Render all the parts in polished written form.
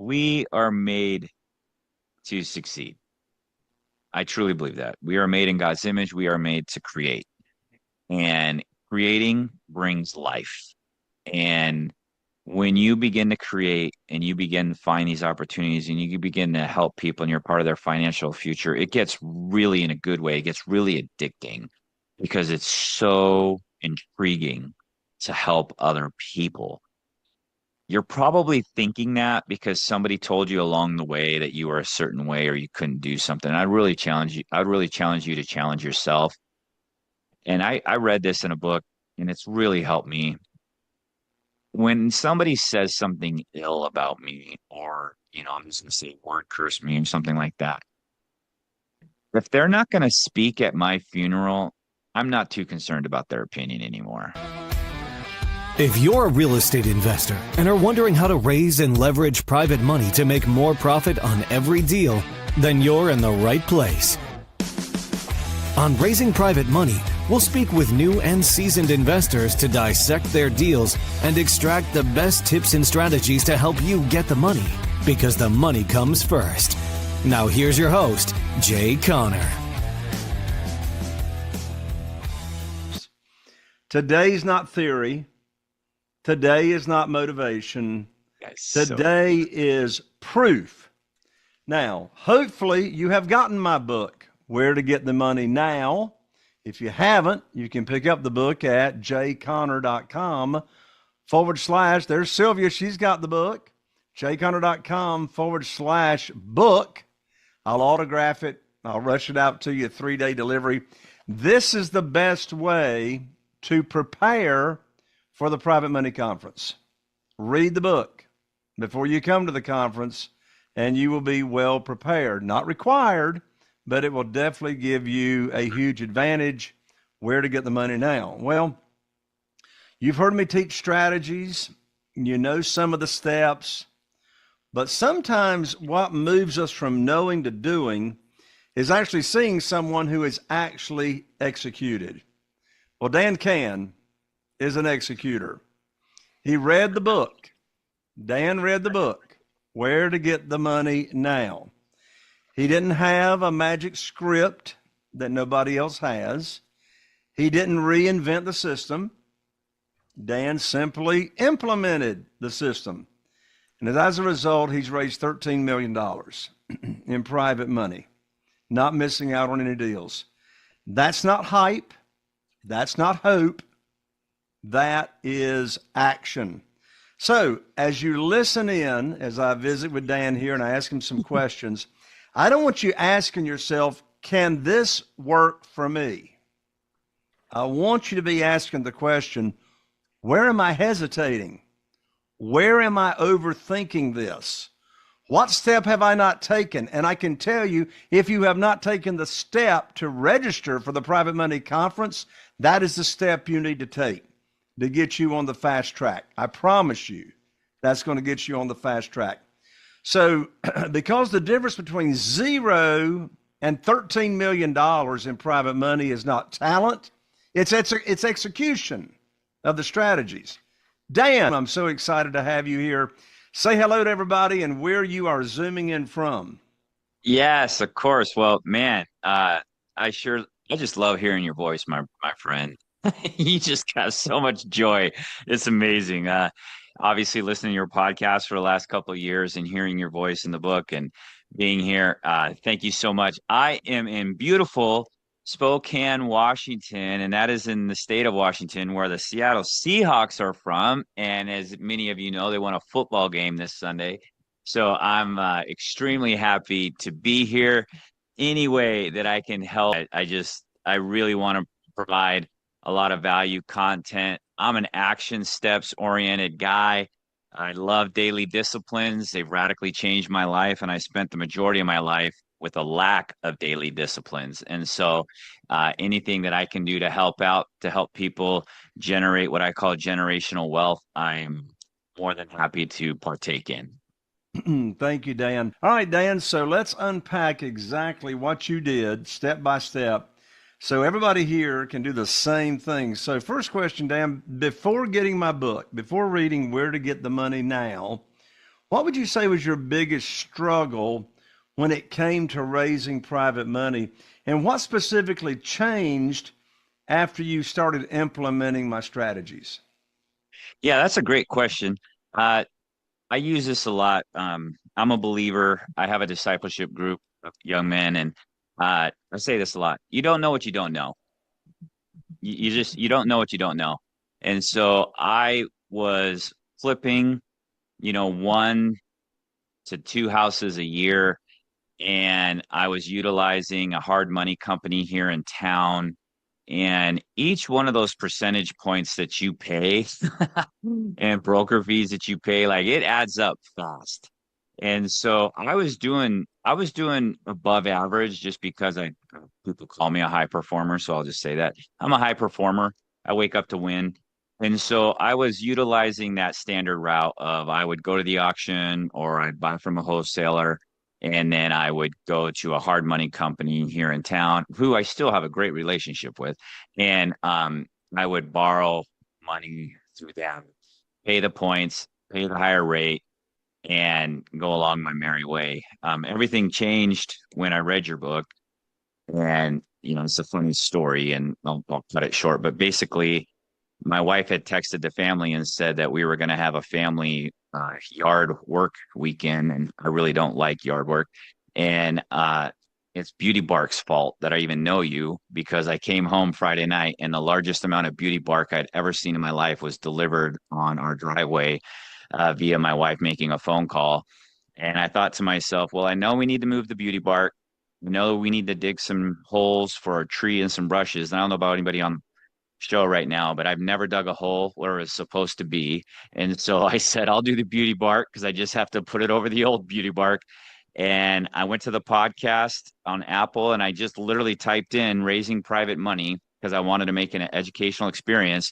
we are made to succeed. I truly believe that. We are made in God's image. We are made to create. And creating brings life. And when you begin to create and you begin to find these opportunities and you begin to help people and you're part of their financial future, it gets really, in a good way, it gets really addicting because it's so intriguing to help other people. You're probably thinking that because somebody told you along the way that you were a certain way or you couldn't do something. I'd really challenge you to challenge yourself. And I read this in a book and it's really helped me. When somebody says something ill about me, or, I'm just going to say word curse me or something like that, if they're not going to speak at my funeral, I'm not too concerned about their opinion anymore. If you're a real estate investor and are wondering how to raise and leverage private money to make more profit on every deal, then you're in the right place. On Raising Private Money, we'll speak with new and seasoned investors to dissect their deals and extract the best tips and strategies to help you get the money, because the money comes first. Now here's your host, Jay Conner. Today's not theory. Today is not motivation. Today is proof. Now, hopefully you have gotten my book, Where to Get the Money Now. If you haven't, you can pick up the book at jconner.com/ there's Sylvia. She's got the book, jconner.com / book. I'll autograph it. I'll rush it out to you, 3-day delivery. This is the best way to prepare for the Private Money Conference. Read the book before you come to the conference, and you will be well prepared. Not required, but it will definitely give you a huge advantage. Where to get the money now? Well, you've heard me teach strategies. You know some of the steps. But sometimes what moves us from knowing to doing is actually seeing someone who is actually executed. Well, Dan Can is an executor. He read the book. Dan read the book, Where to Get the Money Now. He didn't have a magic script that nobody else has. He didn't reinvent the system. Dan simply implemented the system. And as a result, he's raised $13 million in private money, not missing out on any deals. That's not hype. That's not hope. That is action. So as you listen in, as I visit with Dan here and I ask him some questions, I don't want you asking yourself, can this work for me? I want you to be asking the question, where am I hesitating? Where am I overthinking this? What step have I not taken? And I can tell you, if you have not taken the step to register for the Private Money Conference, that is the step you need to take to get you on the fast track. I promise you, that's going to get you on the fast track. So because the difference between 0 and $13 million in private money is not talent, it's execution of the strategies. Dan, I'm so excited to have you here. Say hello to everybody and where you are zooming in from. Yes, of course. Well, man, I just love hearing your voice, my friend. You just got so much joy. It's amazing. Obviously, listening to your podcast for the last couple of years and hearing your voice in the book and being here. Thank you so much. I am in beautiful Spokane, Washington, and that is in the state of Washington, where the Seattle Seahawks are from. And as many of you know, they won a football game this Sunday. So I'm extremely happy to be here. Any way that I can help, I really want to provide a lot of value content. I'm an action steps oriented guy. I love daily disciplines. They've radically changed my life, and I spent the majority of my life with a lack of daily disciplines. And so anything that I can do to help out, to help people generate what I call generational wealth, I'm more than happy to partake in. Thank you, Dan. All right, Dan, so let's unpack exactly what you did step by step so everybody here can do the same thing. So first question, Dan, before getting my book, before reading Where to Get the Money Now, What would you say was your biggest struggle when it came to raising private money? And what specifically changed after you started implementing my strategies? Yeah, that's a great question. Uh, I use this a lot. I'm a believer. I have a discipleship group of young men, and I say this a lot. You don't know what you don't know. You don't know what you don't know. And so I was flipping, one to two houses a year, and I was utilizing a hard money company here in town. And each one of those percentage points that you pay and broker fees that you pay, like it adds up fast. And so I was doing above average just because people call me a high performer, so I'll just say that. I'm a high performer. I wake up to win. And so I was utilizing that standard route of I would go to the auction or I'd buy from a wholesaler, and then I would go to a hard money company here in town who I still have a great relationship with. And I would borrow money through them, pay the points, pay the higher rate, and go along my merry way. Everything changed when I read your book. And, it's a funny story, and I'll cut it short. But basically, my wife had texted the family and said that we were going to have a family yard work weekend, and I really don't like yard work. And it's Beauty Bark's fault that I even know you, because I came home Friday night and the largest amount of Beauty Bark I'd ever seen in my life was delivered on our driveway via my wife making a phone call. And I thought to myself, well, I know we need to move the Beauty Bark. I know we need to dig some holes for a tree and some brushes. And I don't know about anybody on show right now, but I've never dug a hole where it's supposed to be. And so I said, I'll do the Beauty Bark because I just have to put it over the old Beauty Bark. And I went to the podcast on Apple and I just literally typed in raising private money because I wanted to make an educational experience.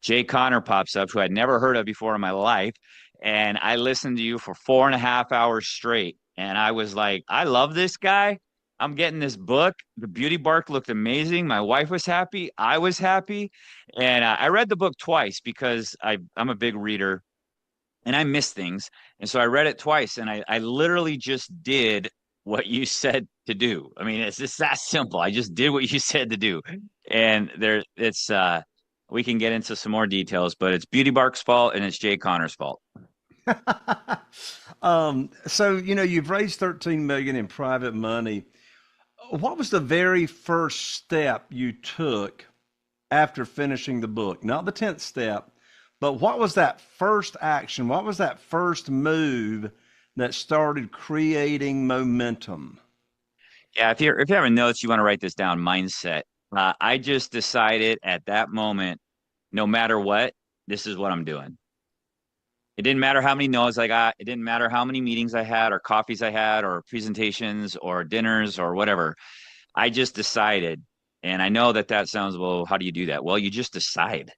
Jay Connor pops up, who I'd never heard of before in my life. And I listened to you for 4.5 hours straight. And I was like, I love this guy. I'm getting this book. The Beauty Bark looked amazing. My wife was happy. I was happy. And I read the book twice because I'm a big reader and I miss things. And so I read it twice and I literally just did what you said to do. I mean, it's just that simple. I just did what you said to do. And we can get into some more details, but it's Beauty Bark's fault and it's Jay Connor's fault. So you've raised 13 million in private money. What was the very first step you took after finishing the book? Not the 10th step, but what was that first action? What was that first move that started creating momentum? Yeah, if you have notes, you want to write this down. Mindset. I just decided at that moment, no matter what, this is what I'm doing. It didn't matter how many no's I got. It didn't matter how many meetings I had or coffees I had or presentations or dinners or whatever. I just decided. And I know that sounds, well, how do you do that? Well, you just decide.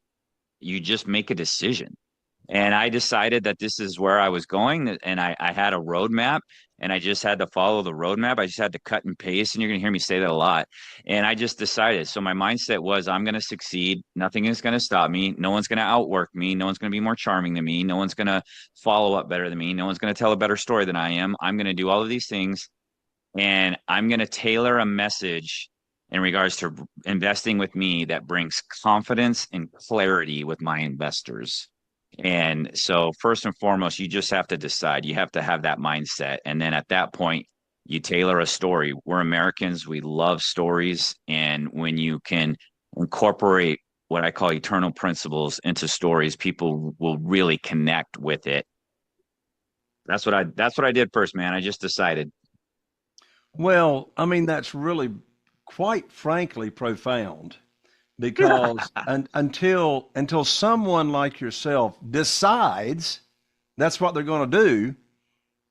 You just make a decision. And I decided that this is where I was going. And I had a roadmap and I just had to follow the roadmap. I just had to cut and paste. And you're going to hear me say that a lot. And I just decided. So my mindset was, I'm going to succeed. Nothing is going to stop me. No one's going to outwork me. No one's going to be more charming than me. No one's going to follow up better than me. No one's going to tell a better story than I am. I'm going to do all of these things. And I'm going to tailor a message in regards to investing with me that brings confidence and clarity with my investors. And so, first and foremost, you just have to decide. You have to have that mindset. And then at that point, you tailor a story. We're Americans, we love stories. And when you can incorporate what I call eternal principles into stories, people will really connect with it. That's what I did first, man. I just decided. Well, I mean, that's really quite frankly profound because until someone like yourself decides that's what they're going to do,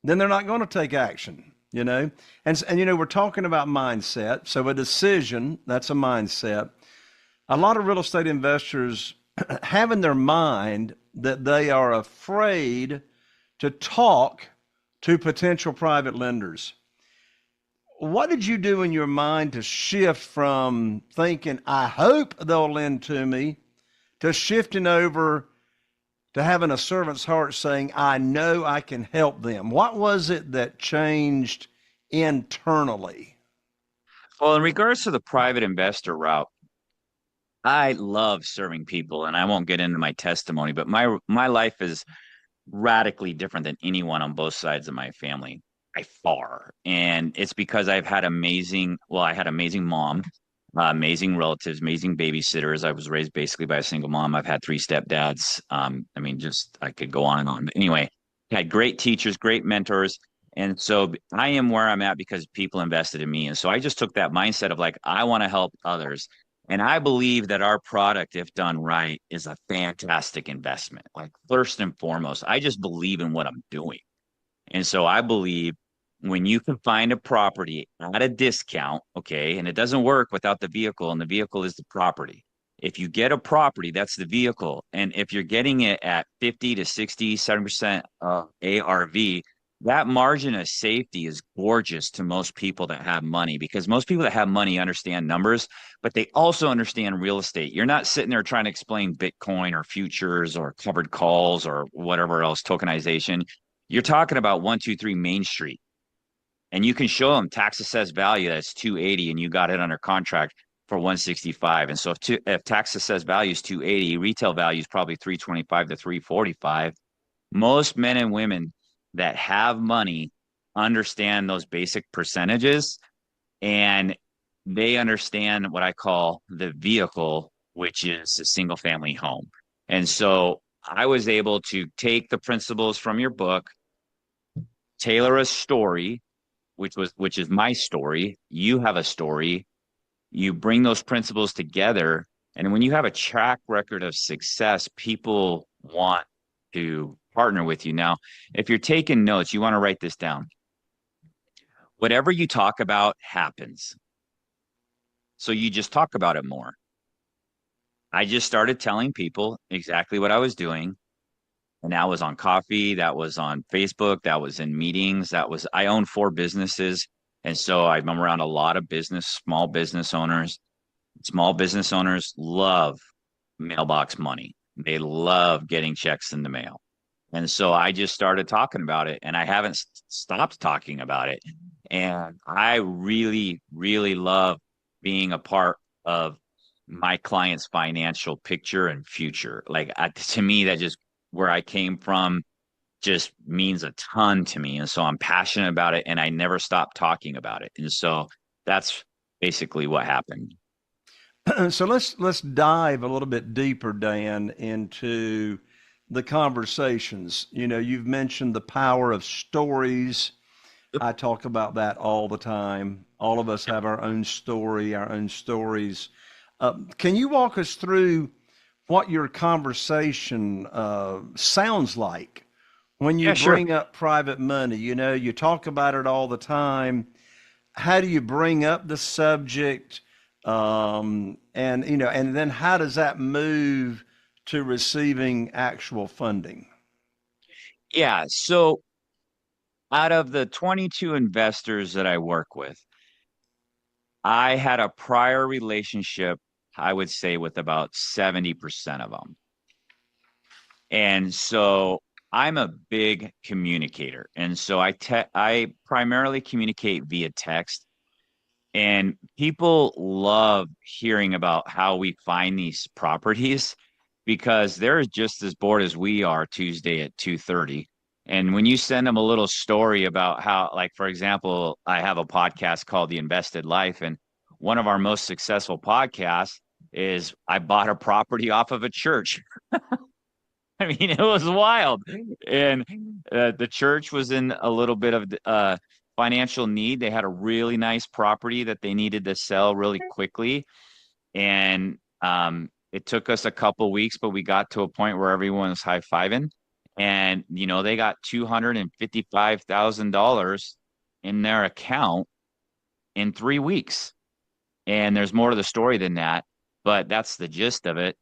then they're not going to take action, and we're talking about mindset. So a decision, that's a mindset. A lot of real estate investors have in their mind that they are afraid to talk to potential private lenders. What did you do in your mind to shift from thinking, I hope they'll lend to me, to shifting over, to having a servant's heart saying, I know I can help them? What was it that changed internally? Well, in regards to the private investor route, I love serving people, and I won't get into my testimony, but my life is radically different than anyone on both sides of my family by far. And it's because I had amazing mom, amazing relatives, amazing babysitters. I was raised basically by a single mom. I've had three stepdads. I mean, just I could go on and on. But anyway, I had great teachers, great mentors. And so I am where I'm at because people invested in me. And so I just took that mindset of like, I want to help others. And I believe that our product, if done right, is a fantastic investment. Like, first and foremost, I just believe in what I'm doing. And so I believe when you can find a property at a discount, okay, and it doesn't work without the vehicle, and the vehicle is the property. If you get a property, that's the vehicle. And if you're getting it at 50 to 60, 70% ARV, that margin of safety is gorgeous to most people that have money, because most people that have money understand numbers, but they also understand real estate. You're not sitting there trying to explain Bitcoin or futures or covered calls or whatever else, tokenization. You're talking about 123 Main Street, and you can show them tax assessed value that's 280 and you got it under contract for 165. And so if tax assessed value is 280, retail value is probably 325 to 345. Most men and women that have money understand those basic percentages, and they understand what I call the vehicle, which is a single family home. And so I was able to take the principles from your book, tailor a story, which is my story. You have a story. You bring those principles together, and when you have a track record of success, people want to partner with you. Now, if you're taking notes, you want to write this down. Whatever you talk about happens. So you just talk about it more. I just started telling people exactly what I was doing. And that was on coffee, that was on Facebook, that was in meetings, I own 4 businesses. And so I'm around a lot of small business owners. Small business owners love mailbox money. They love getting checks in the mail. And so I just started talking about it, and I haven't stopped talking about it. And I really, really love being a part of my client's financial picture and future. Like, to me, that just where I came from just means a ton to me. And so I'm passionate about it, and I never stop talking about it. And so that's basically what happened. So let's dive a little bit deeper, Dan, into the conversations. You know, you've mentioned the power of stories. I talk about that all the time. All of us have our own story, our own stories. Can you walk us through what your conversation sounds like when you bring up private money? You know, you talk about it all the time. How do you bring up the subject? And then how does that move to receiving actual funding? Yeah. So out of the 22 investors that I work with, I had a prior relationship, I would say, with about 70% of them. And so I'm a big communicator. And so I primarily communicate via text. And people love hearing about how we find these properties, because they're just as bored as we are Tuesday at 2:30. And when you send them a little story about how, like, for example, I have a podcast called The Invested Life, and one of our most successful podcasts is I bought a property off of a church. I mean, it was wild. And the church was in a little bit of financial need. They had a really nice property that they needed to sell really quickly. And it took us a couple weeks, but we got to a point where everyone was high-fiving. And, you know, they got $255,000 in their account in 3 weeks. And there's more to the story than that, but that's the gist of it.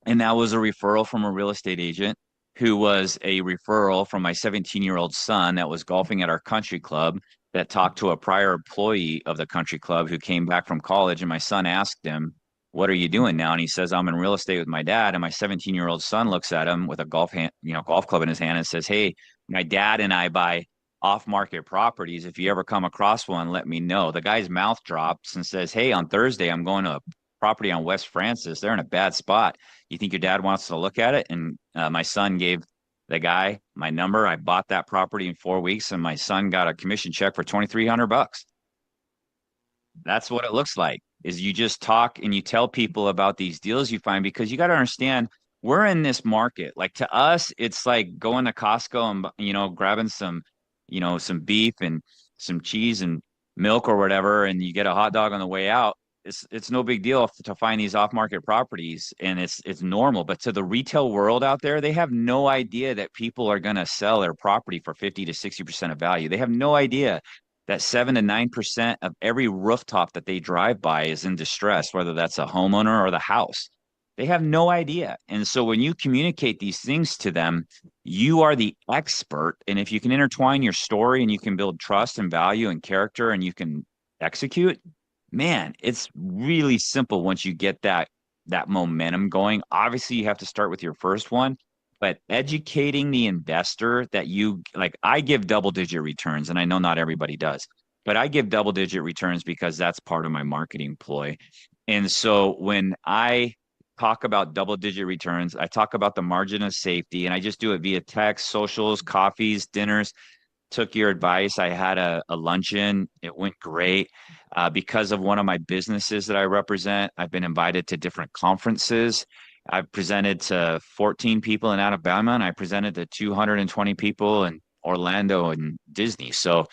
And that was a referral from a real estate agent, who was a referral from my 17-year-old son that was golfing at our country club, that talked to a prior employee of the country club who came back from college. And my son asked him, what are you doing now? And he says, I'm in real estate with my dad. And my 17-year-old son looks at him with a golf club in his hand and says, hey, my dad and I buy off-market properties. If you ever come across one, let me know. The guy's mouth drops and says, hey, on Thursday, I'm going to a property on West Francis. They're in a bad spot. You think your dad wants to look at it? And my son gave the guy my number. I bought that property in 4 weeks, and my son got a commission check for $2,300. That's what it looks like, is you just talk and you tell people about these deals you find, because you got to understand, we're in this market. Like, to us, it's like going to Costco and, grabbing some beef and some cheese and milk or whatever, and you get a hot dog on the way out. It's no big deal to find these off-market properties, and it's normal. But to the retail world out there, they have no idea that people are going to sell their property for 50 to 60% of value. They have no idea that 7 to 9% of every rooftop that they drive by is in distress, whether that's a homeowner or the house. They have no idea. And so when you communicate these things to them, you are the expert. And if you can intertwine your story and you can build trust and value and character and you can execute, man, it's really simple once you get that momentum going. Obviously, you have to start with your first one, but educating the investor that I give double-digit returns, and I know not everybody does, but I give double-digit returns because that's part of my marketing ploy. And so when I talk about double-digit returns, I talk about the margin of safety, and I just do it via text, socials, coffees, dinners. Took your advice. I had a luncheon. It went great. Because of one of my businesses that I represent, I've been invited to different conferences. I've presented to 14 people in Alabama, and I presented to 220 people in Orlando and Disney. So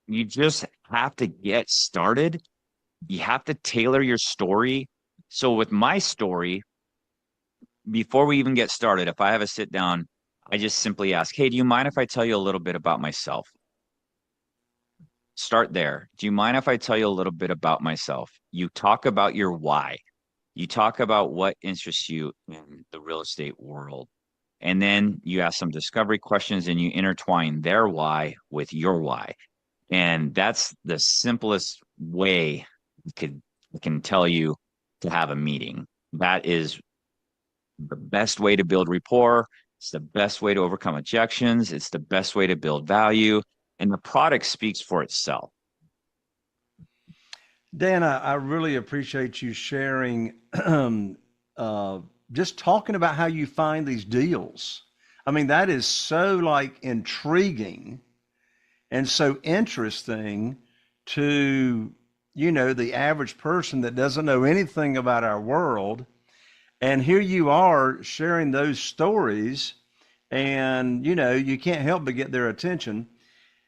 you just have to get started. You have to tailor your story. So with my story, before we even get started, if I have a sit down, I just simply ask, hey, do you mind if I tell you a little bit about myself? Start there. Do you mind if I tell you a little bit about myself? You talk about your why. You talk about what interests you in the real estate world. And then you ask some discovery questions and you intertwine their why with your why. And that's the simplest way I can tell you to have a meeting. That is the best way to build rapport. It's the best way to overcome objections. It's the best way to build value. And the product speaks for itself. Dan, I really appreciate you sharing, just talking about how you find these deals. I mean, that is so intriguing and so interesting to, the average person that doesn't know anything about our world. And here you are sharing those stories, and, you can't help but get their attention.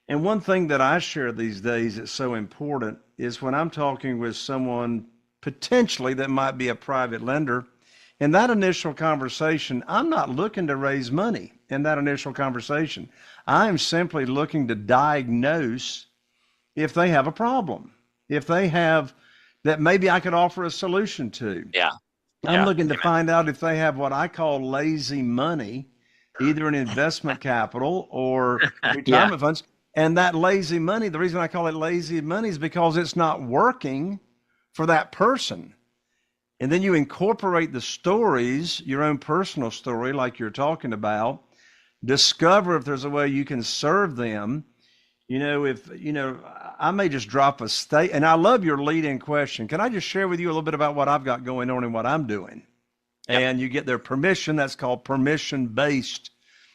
And one thing that I share these days that's so important is when I'm talking with someone potentially that might be a private lender, in that initial conversation, I'm not looking to raise money in that initial conversation. I'm simply looking to diagnose if they have a problem, if they have that maybe I could offer a solution to. Yeah. I'm looking to find out if they have what I call lazy money, either in investment capital or retirement funds. And that lazy money, the reason I call it lazy money is because it's not working for that person. And then you incorporate the stories, your own personal story, like you're talking about, discover if there's a way you can serve them. I may just drop a state, and I love your lead-in question. Can I just share with you a little bit about what I've got going on and what I'm doing? Yep. And you get their permission. That's called permission-based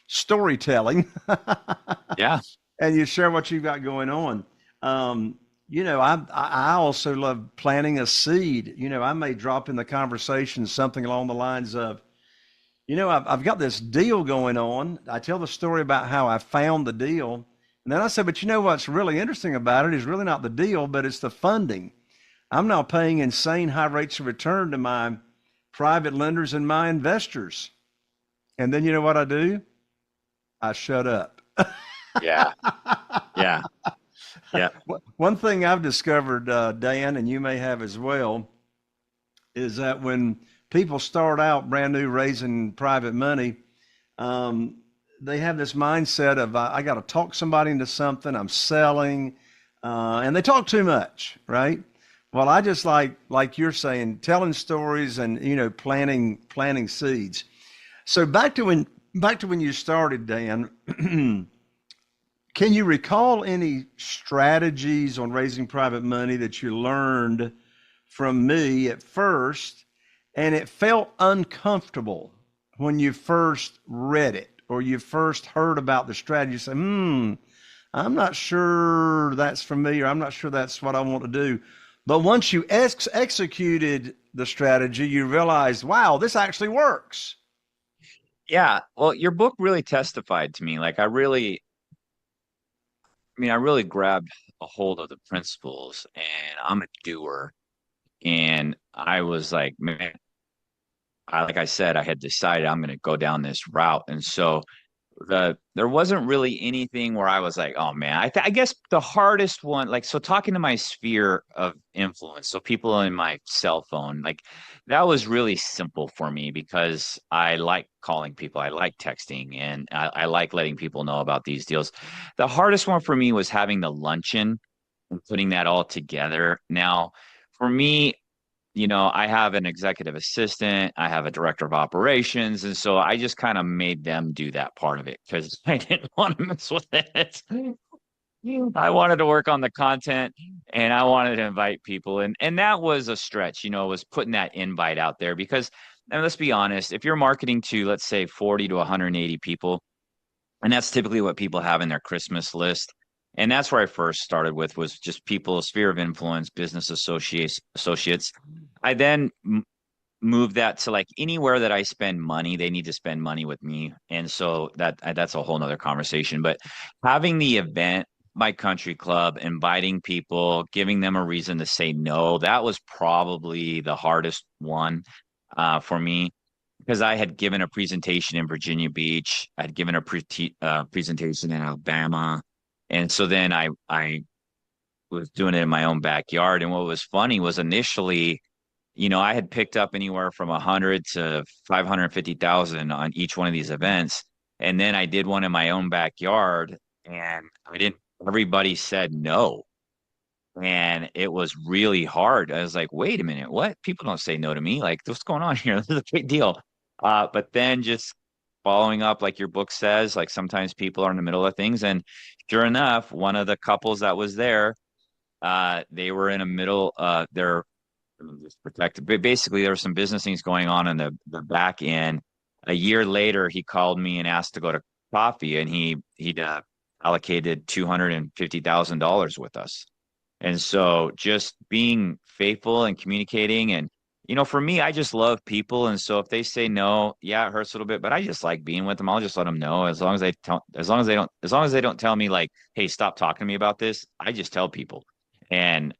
storytelling. Yeah. And you share what you've got going on. I also love planting a seed. I may drop in the conversation something along the lines of, I've got this deal going on. I tell the story about how I found the deal. And then I said, but what's really interesting about it is really not the deal, but it's the funding. I'm now paying insane high rates of return to my private lenders and my investors. And then you know what I do? I shut up. Yeah. Yeah. Yeah. One thing I've discovered, Dan, and you may have as well, is that when people start out brand new raising private money, they have this mindset of, I got to talk somebody into something, I'm selling, and they talk too much, right? Well, I just like you're saying, telling stories and planting seeds. So back to when you started, Dan. Can you recall any strategies on raising private money that you learned from me at first, and it felt uncomfortable when you first read it or you first heard about the strategy? You say, I'm not sure that's for me, or I'm not sure that's what I want to do. But once you executed the strategy, you realized, wow, this actually works. Yeah, well, your book really testified to me. Like I really grabbed a hold of the principles, and I'm a doer. And I was like, man, like I said, I had decided I'm going to go down this route. And so there wasn't really anything where I was like, oh man, I guess the hardest one, like, so talking to my sphere of influence, so people in my cell phone, like that was really simple for me because I like calling people, I like texting, and I like letting people know about these deals. The hardest one for me was having the luncheon and putting that all together. Now, for me, I have an executive assistant, I have a director of operations, and so I just kind of made them do that part of it because I didn't want to mess with it. I wanted to work on the content and I wanted to invite people, and that was a stretch, was putting that invite out there because, and let's be honest, if you're marketing to, let's say, 40 to 180 people, and that's typically what people have in their Christmas list. And that's where I first started with, was just people, sphere of influence, business associates. I then moved that to like anywhere that I spend money, they need to spend money with me. And so that's a whole nother conversation. But having the event, my country club, inviting people, giving them a reason to say no, that was probably the hardest one for me, because I had given a presentation in Virginia Beach, I'd given a presentation in Alabama, and so then I was doing it in my own backyard. And what was funny was initially, I had picked up anywhere from 100 to 550,000 on each one of these events, and then I did one in my own backyard, and I didn't. Everybody said no, and it was really hard. I was like, wait a minute, what? People don't say no to me. Like, what's going on here? This is a big deal. But then just following up, like your book says, like sometimes people are in the middle of things. And sure enough, one of the couples that was there, they were in a middle, they're just protected. But basically, there were some business things going on in the back end. A year later, he called me and asked to go to coffee, and he'd allocated $250,000 with us. And so just being faithful and communicating, and for me, I just love people. And so if they say no, yeah, it hurts a little bit, but I just like being with them. I'll just let them know, as long as they don't tell me like, hey, stop talking to me about this. I just tell people. And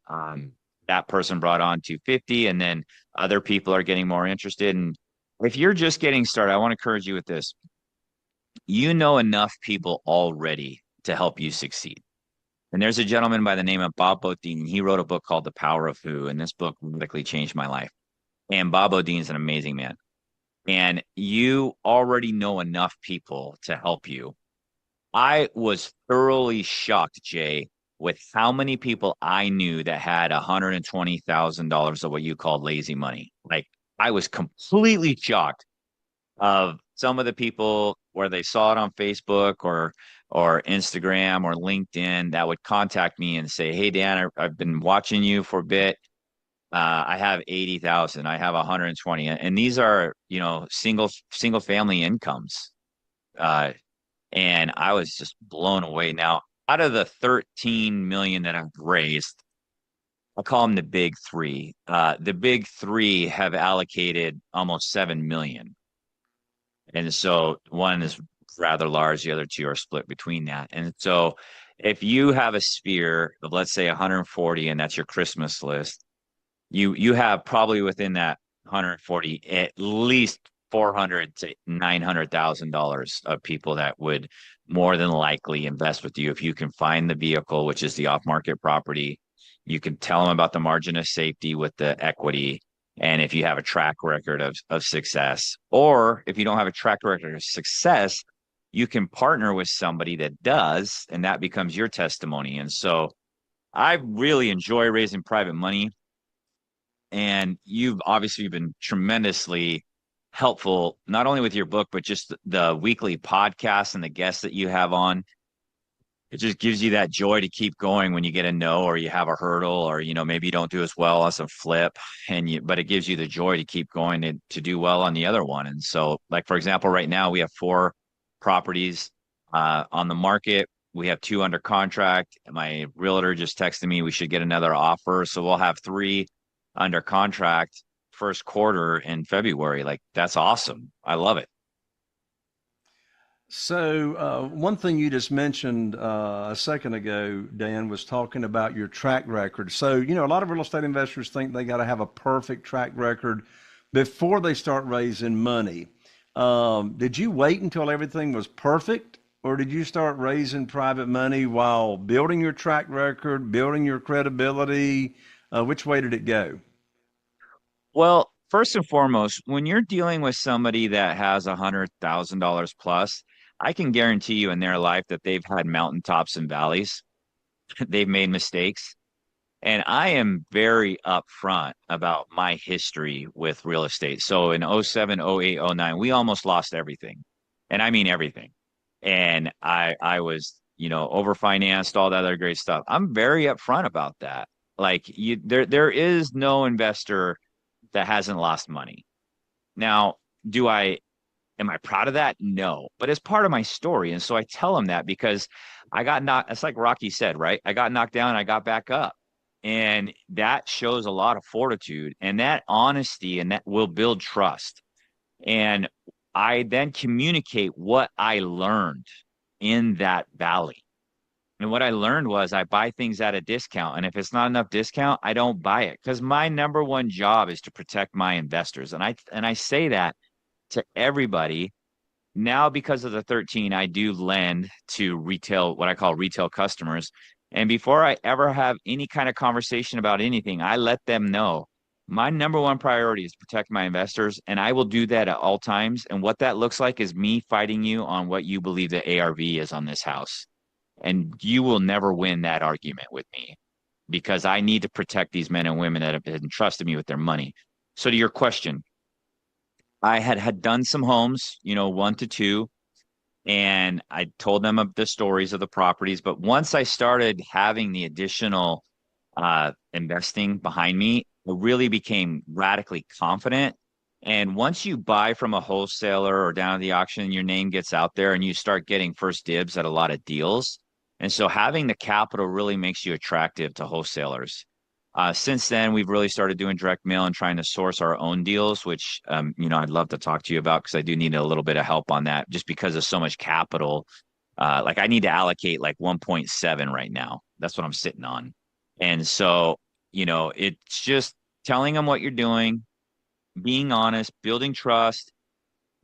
that person brought on 250, and then other people are getting more interested. And if you're just getting started, I want to encourage you with this. You know enough people already to help you succeed. And there's a gentleman by the name of Bob Beaudine. He wrote a book called The Power of Who, and this book radically changed my life. And Bob Beaudine is an amazing man. And you already know enough people to help you. I was thoroughly shocked, Jay, with how many people I knew that had $120,000 of what you call lazy money. Like, I was completely shocked of some of the people where they saw it on Facebook or Instagram or LinkedIn that would contact me and say, "Hey Dan, I've been watching you for a bit. I have 80,000. I have 120," and these are single family incomes. And I was just blown away. Now, out of the 13 million that I've raised, I call them the big three. The big three have allocated almost 7 million. And so one is rather large, the other two are split between that. And so if you have a sphere of, let's say, 140, and that's your Christmas list, you have probably within that 140 at least 400 to $900,000 of people that would more than likely invest with you if you can find the vehicle, which is the off-market property. You can tell them about the margin of safety with the equity, and if you have a track record of success. Or if you don't have a track record of success, you can partner with somebody that does, and that becomes your testimony. And so I really enjoy raising private money. And you've obviously been tremendously helpful, not only with your book, but just the weekly podcasts and the guests that you have on. It just gives you that joy to keep going when you get a no or you have a hurdle or maybe you don't do as well as a flip but it gives you the joy to keep going to do well on the other one. And so, like, for example, right now we have 4 properties on the market. We have 2 under contract. My realtor just texted me we should get another offer, so we'll have 3 under contract first quarter in February. Like, that's awesome. I love it. So, one thing you just mentioned a second ago, Dan, was talking about your track record. So, a lot of real estate investors think they got to have a perfect track record before they start raising money. Did you wait until everything was perfect, or did you start raising private money while building your track record, building your credibility? Which way did it go? Well, first and foremost, when you're dealing with somebody that has $100,000 plus, I can guarantee you in their life that they've had mountaintops and valleys. They've made mistakes. And I am very upfront about my history with real estate. So in '07, '08, '09, we almost lost everything. And I mean everything. And I was, overfinanced, all that other great stuff. I'm very upfront about that. Like, there is no investor that hasn't lost money. Now, do I am I proud of that? No, but it's part of my story. And so I tell them that because I got knocked, it's like Rocky said, right? I got knocked down, I got back up. And that shows a lot of fortitude and that honesty, and that will build trust. And I then communicate what I learned in that valley. And what I learned was I buy things at a discount. And if it's not enough discount, I don't buy it because my number one job is to protect my investors. And I say that to everybody. Now, because of the 13, I do lend to retail, what I call retail customers. And before I ever have any kind of conversation about anything, I let them know my number one priority is to protect my investors. And I will do that at all times. And what that looks like is me fighting you on what you believe the ARV is on this house. And you will never win that argument with me because I need to protect these men and women that have entrusted me with their money. So to your question, I had done some homes, 1 to 2, and I told them of the stories of the properties. But once I started having the additional investing behind me, I really became radically confident. And once you buy from a wholesaler or down at the auction, your name gets out there and you start getting first dibs at a lot of deals. And so having the capital really makes you attractive to wholesalers. Since then, we've really started doing direct mail and trying to source our own deals, which, I'd love to talk to you about because I do need a little bit of help on that just because of so much capital. Like, I need to allocate like 1.7 right now. That's what I'm sitting on. And so, it's just telling them what you're doing, being honest, building trust.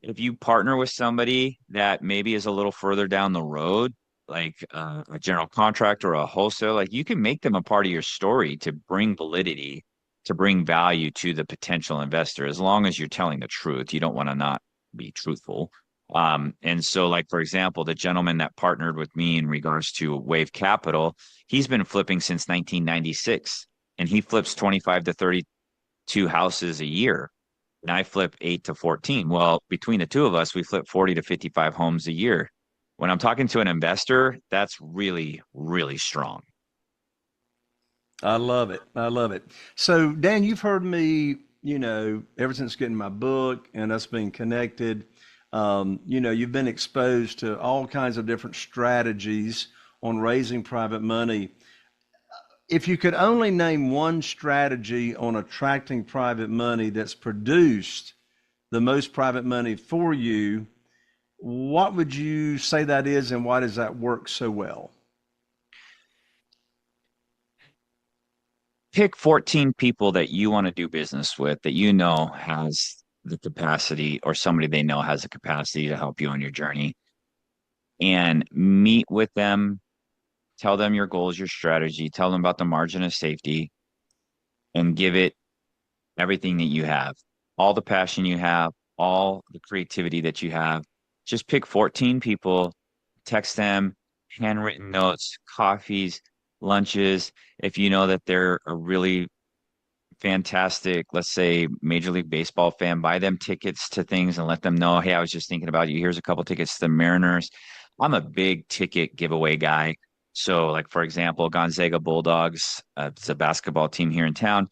If you partner with somebody that maybe is a little further down the road, like a general contractor or a wholesaler, like, you can make them a part of your story to bring validity, to bring value to the potential investor, as long as you're telling the truth. You don't want to not be truthful. And so, like, for example, the gentleman that partnered with me in regards to Wave Capital, he's been flipping since 1996, and he flips 25 to 32 houses a year. And I flip 8 to 14. Well, between the two of us, we flip 40 to 55 homes a year. When I'm talking to an investor, that's really, really strong. I love it. I love it. So, Dan, you've heard me, ever since getting my book and us being connected, you've been exposed to all kinds of different strategies on raising private money. If you could only name one strategy on attracting private money that's produced the most private money for you, what would you say that is, and why does that work so well? Pick 14 people that you want to do business with that has the capacity, or somebody they know has the capacity to help you on your journey, and meet with them. Tell them your goals, your strategy, tell them about the margin of safety, and give it everything that you have, all the passion you have, all the creativity that you have. Just pick 14 people, text them, handwritten notes, coffees, lunches. If you know that they're a really fantastic, let's say Major League Baseball fan, buy them tickets to things and let them know, hey, I was just thinking about you. Here's a couple tickets to the Mariners. I'm a big ticket giveaway guy. So, like for example, Gonzaga Bulldogs, it's a basketball team here in town.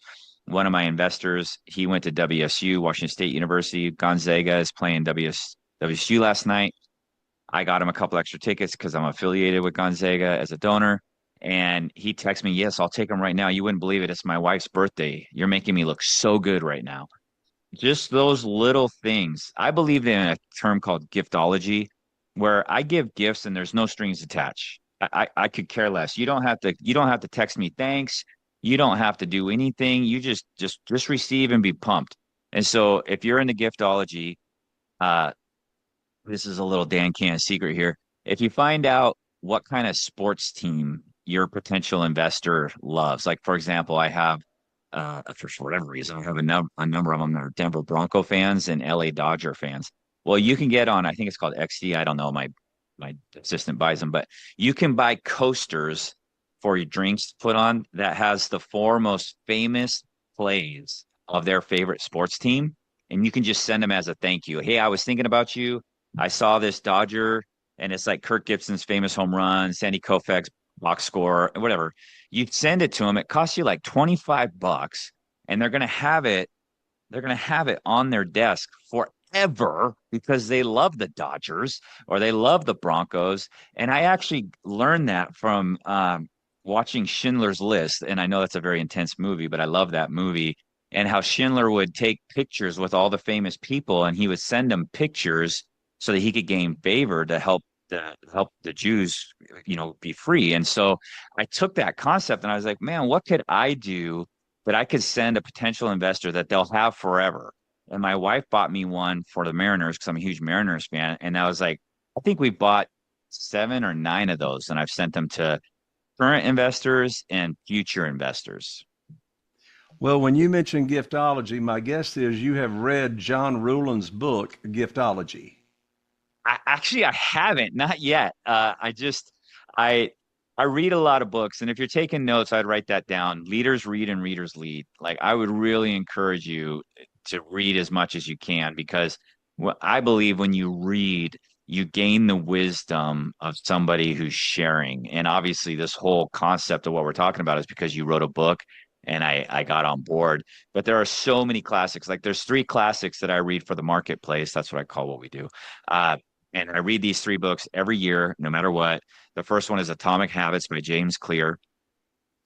One of my investors, he went to WSU, Washington State University. Gonzaga is playing WSU last night. I got him a couple extra tickets because I'm affiliated with Gonzaga as a donor. And he texted me, yes, I'll take them right now. You wouldn't believe it. It's my wife's birthday. You're making me look so good right now. Just those little things. I believe in a term called giftology, where I give gifts and there's no strings attached. I could care less. You don't have to text me thanks. You don't have to do anything. You just receive and be pumped. And so if you're in the giftology, uh, this is a little Dan Can secret here. If you find out what kind of sports team your potential investor loves, like for example, I have for whatever reason, I have a number of them that are Denver Bronco fans and LA Dodger fans. Well, you can get on, I think it's called XD. I don't know. My assistant buys them, but you can buy coasters for your drinks to put on that has the four most famous plays of their favorite sports team. And you can just send them as a thank you. Hey, I was thinking about you. I saw this Dodger, and it's like Kirk Gibson's famous home run, Sandy Koufax box score, whatever. You send it to them. It costs you like $25, and they're gonna have it on their desk forever because they love the Dodgers or they love the Broncos. And I actually learned that from watching Schindler's List. And I know that's a very intense movie, but I love that movie and how Schindler would take pictures with all the famous people and he would send them pictures so that he could gain favor to help the Jews, be free. And so I took that concept and I was like, man, what could I do that I could send a potential investor that they'll have forever? And my wife bought me one for the Mariners because I'm a huge Mariners fan. And I was like, I think we bought 7 or 9 of those, and I've sent them to current investors and future investors. Well, when you mention giftology, my guess is you have read John Ruhlin's book, Giftology. I haven't, not yet. I I read a lot of books, and if you're taking notes, I'd write that down. Leaders read and readers lead. Like I would really encourage you to read as much as you can because what I believe when you read, you gain the wisdom of somebody who's sharing. And obviously, this whole concept of what we're talking about is because you wrote a book and I got on board. But there are so many classics. Like there's 3 classics that I read for the marketplace. That's what I call what we do. And I read these 3 books every year, no matter what. The first one is Atomic Habits by James Clear.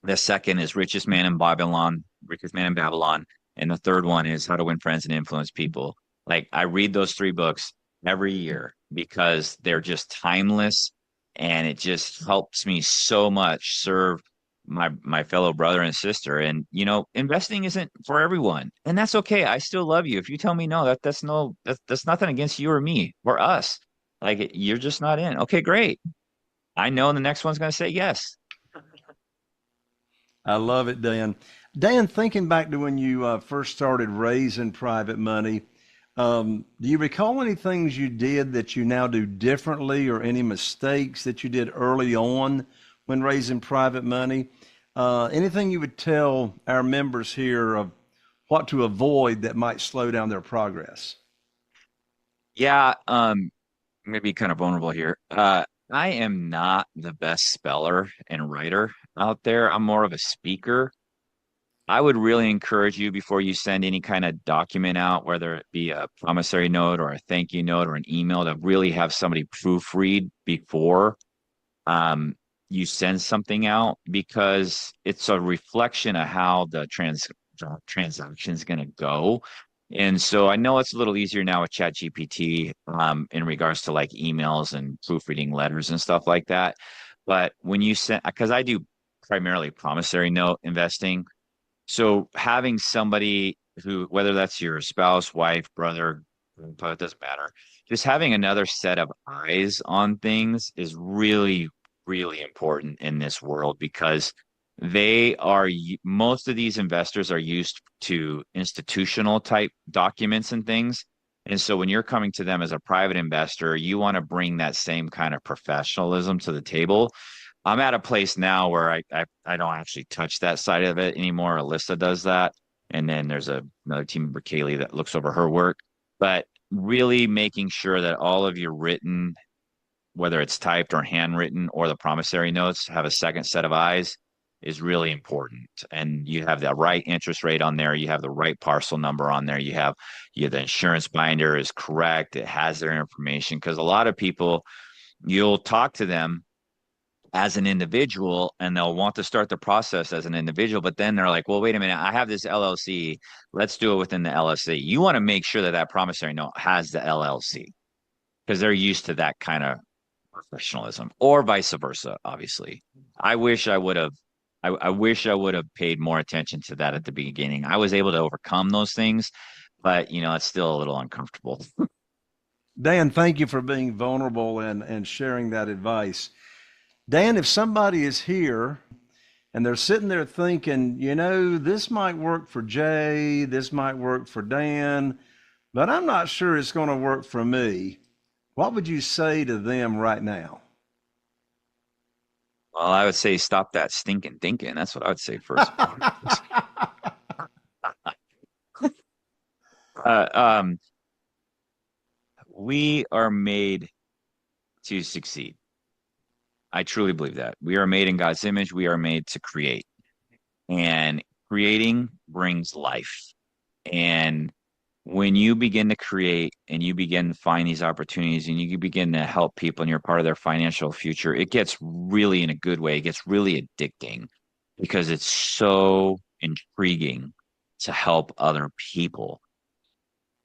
The second is Richest Man in Babylon. And the third one is How to Win Friends and Influence People. Like I read those 3 books every year because they're just timeless and it just helps me so much serve my fellow brother and sister. And investing isn't for everyone. And that's okay. I still love you. If you tell me no, that's nothing against you or me or us. Like you're just not in. Okay, great. I know the next one's going to say yes. I love it, Dan. Dan, thinking back to when you first started raising private money, do you recall any things you did that you now do differently or any mistakes that you did early on when raising private money? Anything you would tell our members here of what to avoid that might slow down their progress? Yeah, I'm gonna be kind of vulnerable here. I am not the best speller and writer out there. I'm more of a speaker. I would really encourage you before you send any kind of document out, whether it be a promissory note or a thank you note or an email, to really have somebody proofread before you send something out because it's a reflection of how the transaction is going to go. And so I know it's a little easier now with ChatGPT in regards to like emails and proofreading letters and stuff like that. But when you send, because I do primarily promissory note investing, so having somebody who, whether that's your spouse, wife, brother, grandpa, it doesn't matter, just having another set of eyes on things is really, really important in this world because most of these investors are used to institutional type documents and things. And so when you're coming to them as a private investor, you want to bring that same kind of professionalism to the table. I'm at a place now where I don't actually touch that side of it anymore. Alyssa does that. And then there's another team member, Kaylee, that looks over her work. But really making sure that all of your written, whether it's typed or handwritten or the promissory notes, have a second set of eyes is really important. And you have the right interest rate on there. You have the right parcel number on there. You the insurance binder is correct. It has their information. Because a lot of people, you'll talk to them as an individual and they'll want to start the process as an individual, but then they're like, well, wait a minute, I have this LLC. Let's do it within the LLC. You want to make sure that that promissory note has the LLC because they're used to that kind of professionalism, or vice versa, obviously. I wish I would have I wish I would have paid more attention to that at the beginning. I was able to overcome those things, but it's still a little uncomfortable. Dan, thank you for being vulnerable and sharing that advice. Dan, if somebody is here and they're sitting there thinking, this might work for Jay, this might work for Dan, but I'm not sure it's going to work for me, what would you say to them right now? Well, I would say stop that stinking thinking. That's what I would say first. uh, um, we are made to succeed. I truly believe that. We are made in God's image. We are made to create. And creating brings life. And when you begin to create and you begin to find these opportunities and you begin to help people and you're part of their financial future, it gets really, in a good way, it gets really addicting because it's so intriguing to help other people.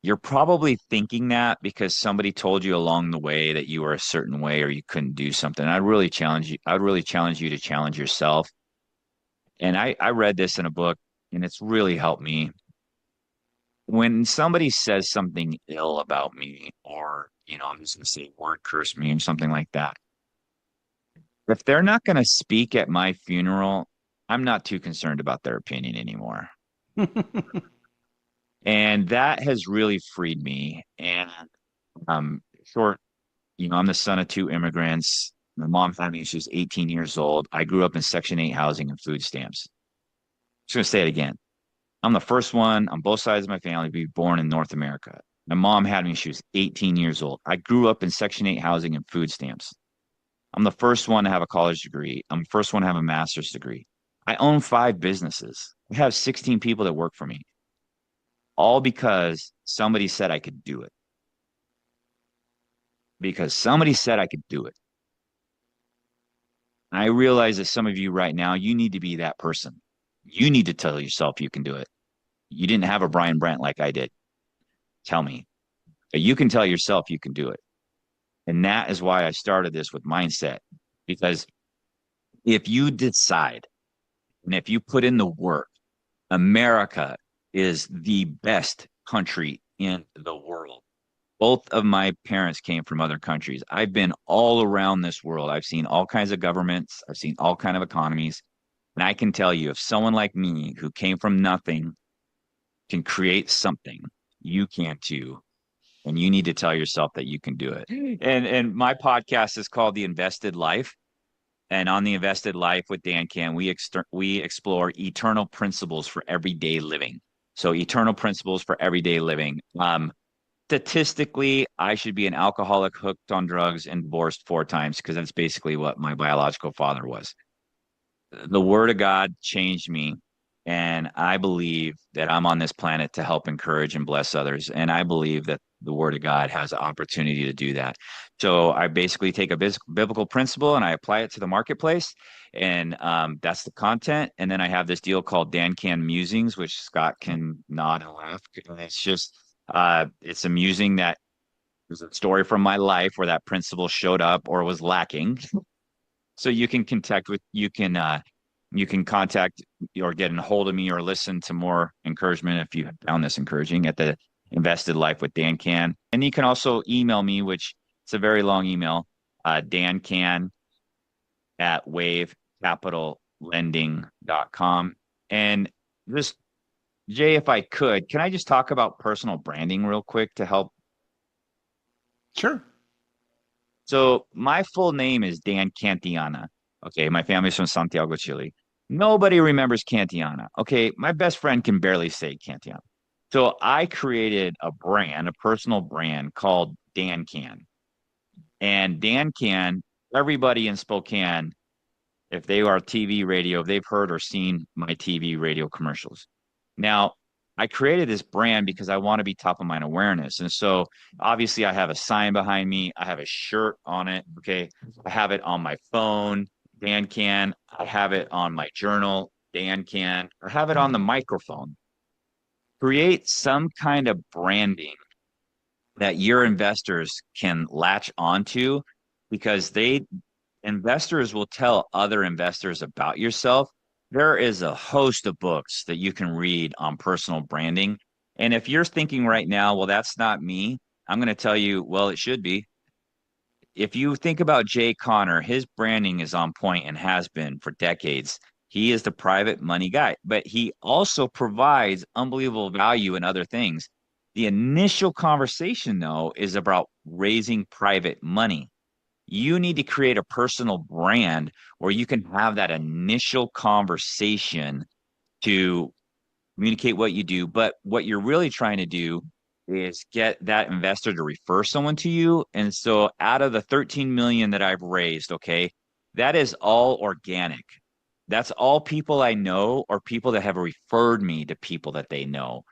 You're probably thinking that because somebody told you along the way that you were a certain way or you couldn't do something. I'd really challenge you. I would really challenge you to challenge yourself. And I read this in a book and it's really helped me. When somebody says something ill about me, or, I'm just going to say word curse me or something like that, if they're not going to speak at my funeral, I'm not too concerned about their opinion anymore. And that has really freed me. And short, I'm the son of two immigrants. My mom found me when she was 18 years old. I grew up in Section 8 housing and food stamps. Just going to say it again. I'm the first one on both sides of my family to be born in North America. My mom had me when she was 18 years old. I grew up in Section 8 housing and food stamps. I'm the first one to have a college degree. I'm the first one to have a master's degree. I own 5 businesses. I have 16 people that work for me. All because somebody said I could do it. Because somebody said I could do it. And I realize that some of you right now, you need to be that person. You need to tell yourself you can do it. You didn't have a Brian Brent like I did. Tell me. But you can tell yourself you can do it. And that is why I started this with mindset. Because if you decide and if you put in the work, America is the best country in the world. Both of my parents came from other countries. I've been all around this world. I've seen all kinds of governments. I've seen all kinds of economies. And I can tell you, if someone like me who came from nothing can create something, you can too. And you need to tell yourself that you can do it. And my podcast is called The Invested Life. And on The Invested Life with Dan Can, we explore eternal principles for everyday living. So eternal principles for everyday living. Statistically, I should be an alcoholic, hooked on drugs, and divorced 4 times because that's basically what my biological father was. The word of God changed me. And I believe that I'm on this planet to help encourage and bless others. And I believe that the word of God has an opportunity to do that. So I basically take a biblical principle and I apply it to the marketplace. And that's the content. And then I have this deal called Dan Can Musings, which Scott can nod and laugh. It's just, it's amusing that there's a story from my life where that principle showed up or was lacking. So you can contact or get a hold of me or listen to more encouragement if you found this encouraging at the Invested Life with Dan Can. And you can also email me, which it's a very long email, dancan@wavecapitallending.com. And just, Jay, if I could, can I just talk about personal branding real quick to help? Sure. So my full name is Dan Cantillana. Okay, my family's from Santiago, Chile. Nobody remembers Cantillana. Okay, my best friend can barely say Cantillana. So I created a brand, a personal brand called Dan Can. And Dan Can, everybody in Spokane, if they are TV, radio, they've heard or seen my TV, radio commercials. Now, I created this brand because I want to be top of mind awareness. And so obviously I have a sign behind me. I have a shirt on it. Okay. I have it on my phone, Dan Can. I have it on my journal, Dan Can. I have it on the microphone. Create some kind of branding that your investors can latch onto because investors will tell other investors about yourself. There is a host of books that you can read on personal branding. And if you're thinking right now, well, that's not me, I'm going to tell you, well, it should be. If you think about Jay Conner, his branding is on point and has been for decades. He is the private money guy, but he also provides unbelievable value in other things. The initial conversation, though, is about raising private money. You need to create a personal brand where you can have that initial conversation to communicate what you do. But what you're really trying to do is get that investor to refer someone to you. And so out of the 13 million that I've raised, okay, that is all organic. That's all people I know or people that have referred me to people that they know.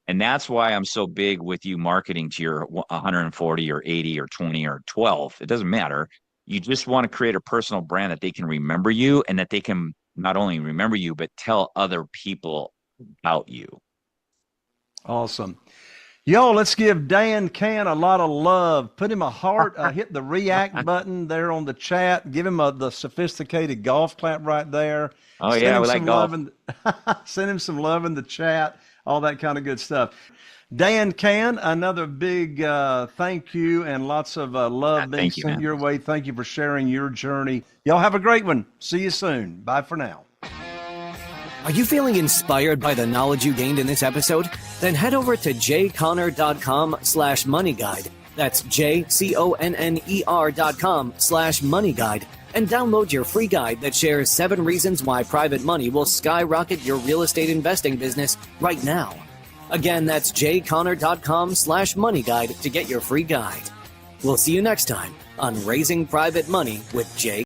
And that's why I'm so big with you marketing to your 140 or 80 or 20 or 12. It doesn't matter. You just want to create a personal brand that they can remember you and that they can not only remember you, but tell other people about you. Awesome. Y'all, let's give Dan Can a lot of love. Put him a heart. Hit the react button there on the chat. Give him the sophisticated golf clap right there. Oh, yeah, we like golf. Send him some love in the chat. All that kind of good stuff. Dan Can, another big thank you and lots of love being sent your way. Thank you for sharing your journey. Y'all have a great one. See you soon. Bye for now. Are you feeling inspired by the knowledge you gained in this episode? Then head over to jconner.com/moneyguide. That's jconner.com/moneyguide and download your free guide that shares 7 reasons why private money will skyrocket your real estate investing business right now. Again, that's jconner.com/moneyguide to get your free guide. We'll see you next time on Raising Private Money with Jay